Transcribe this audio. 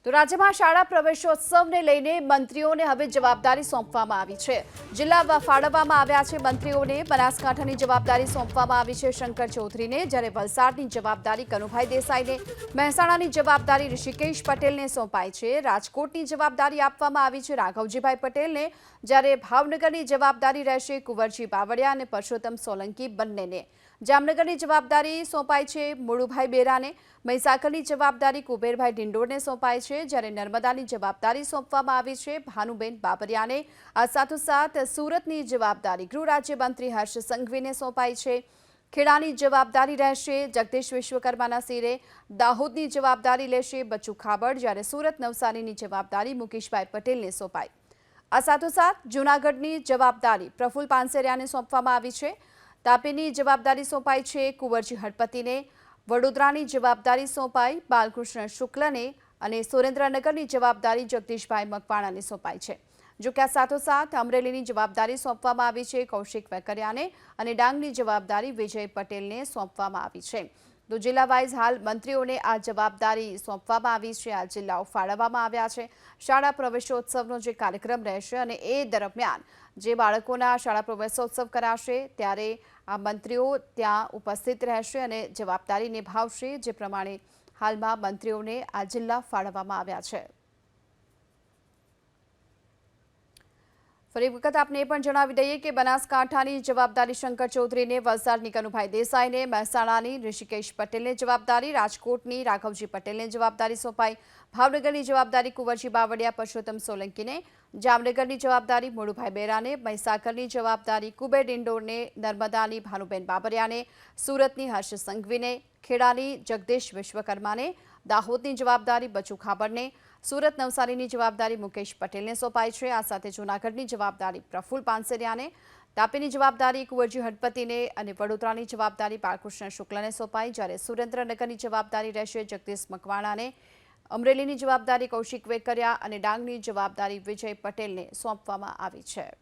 તો રાજ્યમાં શાળા પ્રવેશોત્સવને લઈને મંત્રીઓને હવે જવાબદારી સોંપવામાં આવી છે। જિલ્લા ફાળવવામાં આવ્યા છે। મંત્રીઓને બનાસકાંઠાની જવાબદારી સોંપવામાં આવી છે શંકર ચૌધરીને, જ્યારે વલસાડની જવાબદારી કનુભાઈ દેસાઈને, મહેસાણાની જવાબદારી ઋષિકેશ પટેલને સોંપાઈ છે। રાજકોટની જવાબદારી આપવામાં આવી છે રાઘવજીભાઈ પટેલને, જ્યારે ભાવનગરની જવાબદારી રહેશે કુંવરજી બાવળિયા અને પરસોત્તમ સોલંકી બંનેને। જામનગરની જવાબદારી સોંપાઈ છે મુળુભાઈ બેરાને, મહીસાગરની જવાબદારી કુબેરભાઈ ડિંડોરને સોંપાઈ છે, જ્યારે નર્મદાની જવાબદારી સોંપવામાં આવી છે ભાનુબેન બાબરિયાને। આ સાથોસાથ સુરતની જવાબદારી ગૃહ રાજ્યમંત્રી હર્ષ સંઘવીને સોંપાઈ છે। ખેડાની જવાબદારી રહેશે જગદીશ વિશ્વકર્માના સિરે, દાહોદની જવાબદારી લેશે બચ્ચુ ખાબડ, જ્યારે સુરત નવસારીની જવાબદારી મુકેશભાઈ પટેલને સોંપાઈ। આ સાથોસાથ જૂનાગઢની જવાબદારી પ્રફુલ્લ પાનસેરિયાને સોંપવામાં આવી છે। તાપીની જવાબદારી સોંપાઈ છે કુંવરજી હળપતિને, વડોદરાની જવાબદારી સોંપાઈ બાલકૃષ્ણ શુક્લને અને સુરેન્દ્રનગરની જવાબદારી જગદીશભાઈ મકવાણાને સોંપાઈ છે। જો કે આ સાથોસાથ અમરેલીની જવાબદારી સોંપવામાં આવી છે કૌશિક વેકરિયાને અને ડાંગની જવાબદારી વિજય પટેલને સોંપવામાં આવી છે। તો જિલ્લા વાઇઝ હાલ મંત્રીઓને આ જવાબદારી સોંપવામાં આવી છે। આ જિલ્લાઓ ફાળવવામાં આવ્યા છે। શાળા પ્રવેશોત્સવનો જે કાર્યક્રમ રહેશે અને એ દરમિયાન જે બાળકોના શાળા પ્રવેશોત્સવ કરાશે ત્યારે આ મંત્રીઓ ત્યાં ઉપસ્થિત રહેશે અને જવાબદારી નિભાવશે, જે પ્રમાણે હાલમાં મંત્રીઓને આ જિલ્લા ફાળવવામાં આવ્યા છે। ફરી વખત આપને એ પણ જણાવી દઈએ કે બનાસકાંઠાની જવાબદારી શંકર ચૌધરીને, વલસાડની કનુભાઈ દેસાઈને, મહેસાણાની ઋષિકેશ પટેલને જવાબદારી, રાજકોટની રાઘવજી પટેલને જવાબદારી સોંપાઈ, ભાવનગરની જવાબદારી કુંવરજી બાવળિયા પરસોત્તમ સોલંકીને, જામનગરની જવાબદારી મુળુભાઈ બેરાને, મહીસાગરની જવાબદારી કુબેર ડિંડોરને, નર્મદાની ભાનુબેન બાબરિયાને, સુરતની હર્ષ સંઘવીને, ખેડાની જગદીશ વિશ્વકર્માને, દાહોદની જવાબદારી બચ્ચુ ખાબડને, સુરત નવસારીની જવાબદારી મુકેશ પટેલને સોંપાઈ છે। આ સાથે જૂનાગઢની જવાબદારી પ્રફુલ્લ પાનસેરિયાને, તાપીની જવાબદારી કુંવરજી હળપતિને અને વડોદરાની જવાબદારી બાલકૃષ્ણ શુક્લને સોંપાઈ, જ્યારે સુરેન્દ્રનગરની જવાબદારી રહેશે જગદીશ મકવાણાને, અમરેલીની જવાબદારી કૌશિક વેકરિયા અને ડાંગની જવાબદારી વિજય પટેલને સોંપવામાં આવી છે।